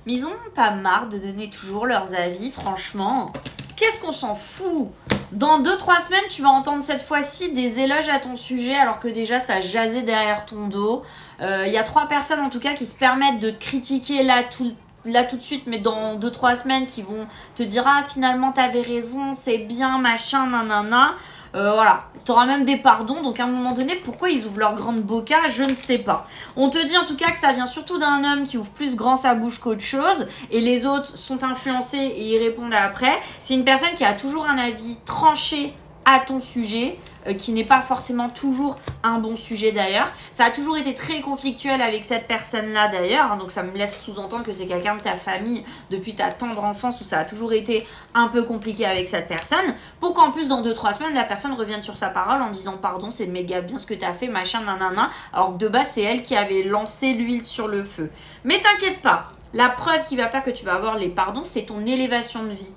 Mais ils ont pas marre de donner toujours leurs avis, franchement. Qu'est-ce qu'on s'en fout? Dans 2-3 semaines, tu vas entendre cette fois-ci des éloges à ton sujet, alors que déjà, ça jasait derrière ton dos. Il y a 3 personnes, en tout cas, qui se permettent de te critiquer là tout de suite, mais dans 2-3 semaines, qui vont te dire « Ah, finalement, t'avais raison, c'est bien, machin, nanana ». Voilà, tu auras même des pardons, donc à un moment donné, pourquoi ils ouvrent leur grande boca, je ne sais pas. On te dit en tout cas que ça vient surtout d'un homme qui ouvre plus grand sa bouche qu'autre chose, et les autres sont influencés et y répondent après. C'est une personne qui a toujours un avis tranché à ton sujet, qui n'est pas forcément toujours un bon sujet d'ailleurs. Ça a toujours été très conflictuel avec cette personne-là d'ailleurs, hein, donc ça me laisse sous-entendre que c'est quelqu'un de ta famille depuis ta tendre enfance où ça a toujours été un peu compliqué avec cette personne, pour qu'en plus dans 2-3 semaines, la personne revienne sur sa parole en disant pardon, c'est méga bien ce que tu as fait, machin, nanana, alors que de base c'est elle qui avait lancé l'huile sur le feu. Mais t'inquiète pas, la preuve qui va faire que tu vas avoir les pardons, c'est ton élévation de vie.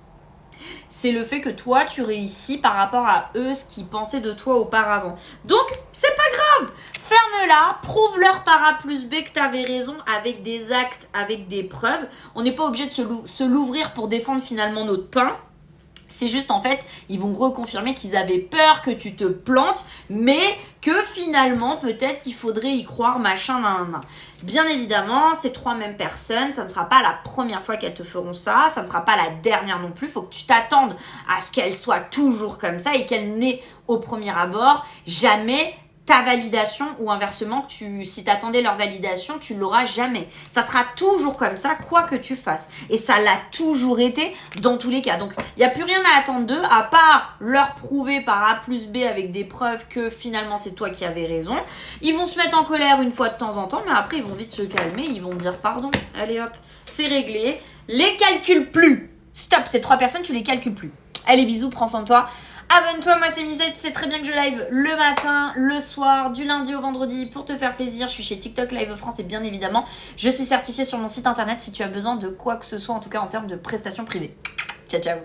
C'est le fait que toi, tu réussis par rapport à eux, ce qu'ils pensaient de toi auparavant. Donc, c'est pas grave. Ferme-la, prouve-leur par A plus B que tu avais raison avec des actes, avec des preuves. On n'est pas obligé de se l'ouvrir pour défendre finalement notre pain. C'est juste en fait, ils vont reconfirmer qu'ils avaient peur que tu te plantes, mais que finalement, peut-être qu'il faudrait y croire, machin, nan. Bien évidemment, ces 3 mêmes personnes, ça ne sera pas la première fois qu'elles te feront ça, ça ne sera pas la dernière non plus. Il faut que tu t'attendes à ce qu'elles soient toujours comme ça et qu'elles n'aient au premier abord jamais ta validation ou inversement, si tu attendais leur validation, tu ne l'auras jamais. Ça sera toujours comme ça, quoi que tu fasses. Et ça l'a toujours été dans tous les cas. Donc, il n'y a plus rien à attendre d'eux, à part leur prouver par A plus B avec des preuves que finalement, c'est toi qui avais raison. Ils vont se mettre en colère une fois de temps en temps, mais après, ils vont vite se calmer. Ils vont dire pardon. Allez hop, c'est réglé. Les calcule plus. Stop, ces 3 personnes, tu les calcules plus. Allez, bisous, prends soin de toi. Abonne-toi, moi c'est Misette, c'est très bien que je live le matin, le soir, du lundi au vendredi pour te faire plaisir. Je suis chez TikTok Live France et bien évidemment, je suis certifiée sur mon site internet si tu as besoin de quoi que ce soit, en tout cas en termes de prestations privées. Ciao, ciao.